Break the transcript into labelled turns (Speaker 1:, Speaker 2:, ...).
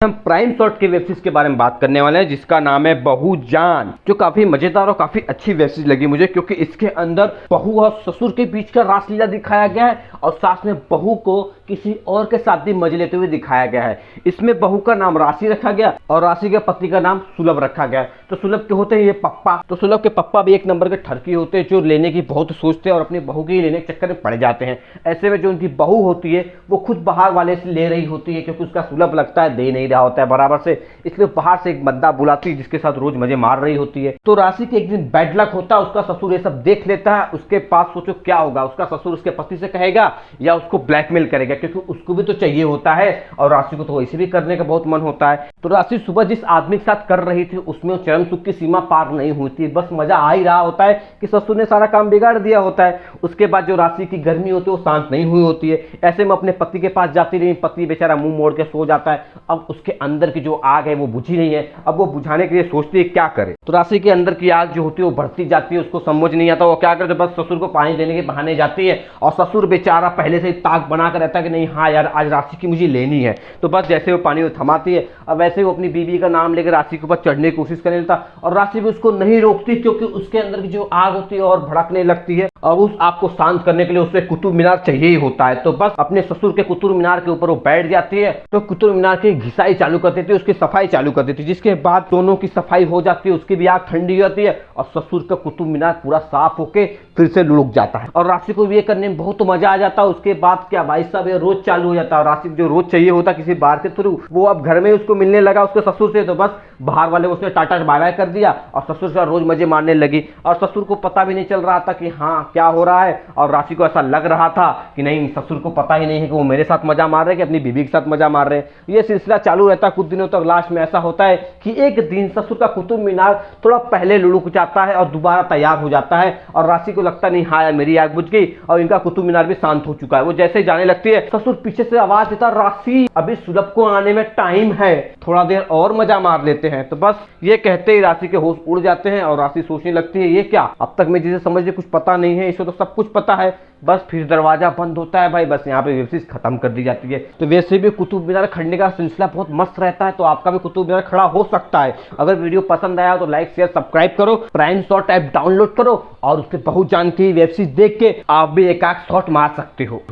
Speaker 1: हम prime shot की web series के बारे में बात करने वाले हैं जिसका नाम है बहू जान, जो काफी मजेदार और काफी अच्छी वेब सीरीज लगी मुझे, क्योंकि इसके अंदर बहू और ससुर के बीच का रासलीला दिखाया गया है और साथ में बहू को किसी और के साथ भी मजे लेते हुए दिखाया गया है। इसमें बहू का नाम राशि रखा गया और राशि के पति का नाम सुलभ रखा गया। तो सुलभ के होते हैं ये पप्पा। तो सुलभ के पप्पा भी एक नंबर के ठरकी होते हैं जो लेने की बहुत सोचते हैं और अपनी बहू की लेने के चक्कर में पड़ जाते हैं। ऐसे में जो उनकी बहू होती है वो खुद बाहर वाले से ले रही होती है, क्योंकि उसका सुलभ लगता है दे नहीं रहा होता है बराबर से, इसलिए बाहर से एक बंदा बुलाती है जिसके साथ रोज मजे मार रही होती है। तो राशि के एक दिन बैड लक होता है, उसका ससुर ये सब देख लेता है। उसके पास सोचो क्या होगा, उसका ससुर उसके पति से कहेगा या उसको ब्लैकमेल करेगा, क्योंकि उसको भी तो चाहिए होता है और राशि को तो वैसे भी करने का बहुत मन होता है। तो राशि सुबह जिस आदमी के साथ कर रही थी उसमें चरम सुख की सीमा पार नहीं हुई, बस मजा आ ही रहा होता है कि ससुर ने सारा काम बिगाड़ दिया होता है। उसके बाद जो राशि की गर्मी होती है वो शांत नहीं हुई होती है। ऐसे में अपने पति के पास जाती रही, पति बेचारा मुंह मोड़ के सो जाता है। अब उसके अंदर की जो आग है वो बुझी नहीं है, अब वो बुझाने के लिए सोचती है क्या करे। तो राशि के अंदर की आग जो होती है वो बढ़ती जाती है, उसको समझ नहीं आता वो क्या करे। तो बस ससुर को पानी देने के बहाने जाती है और ससुर बेचारा पहले से ही ताक बना कर रहता है कि नहीं हाँ यार आज राशि की मुझे लेनी है। तो बस जैसे वो पानी थमाती है, अब वैसे वो अपनी बीवी का नाम लेकर राशि के ऊपर चढ़ने की कोशिश करने लगता और राशि भी उसको नहीं रोकती, क्योंकि उसके अंदर की जो आग होती है और भड़कने लगती है और उस आग को शांत करने के लिए उसे कुतुब मीनार चाहिए ही होता है। तो बस अपने ससुर के कुतुब मीनार के ऊपर वो बैठ जाती है, तो कुतुब मीनार की घिसाई चालू कर देती है, उसकी सफाई चालू कर देती है, जिसके बाद दोनों की सफाई हो जाती है, उसकी भी आग ठंडी होती है और ससुर का कुतुब मीनार पूरा साफ होके फिर से लुढ़क जाता है और राशि को भी ये करने में बहुत मजा आ जाता है। उसके बाद क्या भाई साहब ये रोज चालू हो जाता है। राशि जो रोज चाहिए होता किसी बार के थ्रू वो अब घर में उसको मिलने लगा उसके ससुर से। तो बस बाहर वाले उसने टाटा बाय बाय कर दिया और ससुर से रोज मजे मारने लगी और ससुर को पता भी नहीं चल रहा था कि हाँ क्या हो रहा है। और राशि को ऐसा लग रहा था कि नहीं ससुर को पता ही नहीं है कि वो मेरे साथ मजा मार रहे हैं कि अपनी बीवी के साथ मजा मार रहे हैं। ये सिलसिला चालू रहता है कुछ दिनों तक। लास्ट में ऐसा होता है कि एक दिन ससुर का कुतुब मीनार थोड़ा पहले लुढ़क जाता है और दोबारा तैयार हो जाता है और राशि को लगता नहीं हाँ यार मेरी आग बुझ गई और इनका कुतुब मीनार भी शांत हो चुका है। वो जैसे ही जाने लगती है ससुर पीछे से आवाज देता राशि अभी सुलभ को आने में टाइम है, थोड़ा देर और मजा मार लेते हैं। तो बस ये कहते ही राशि के होश उड़ जाते हैं और राशि सोचने लगती है ये क्या, अब तक मैं जिसे समझ कुछ पता नहीं है, इसको तो सब कुछ पता है। बस फिर दरवाजा बंद होता है भाई, बस यहाँ पे वेब सीरीज खत्म कर दी जाती है। तो वैसे भी कुतुब मीनार खड़ने का सिलसिला बहुत मस्त रहता है, तो आपका भी कुतुब मीनार खड़ा हो सकता है। अगर वीडियो पसंद आया तो लाइक शेयर सब्सक्राइब करो, प्राइम शॉट ऐप डाउनलोड करो और उसके बहुत जान की वेब सीरीज देख के आप भी एक आध शॉट मार सकते हो।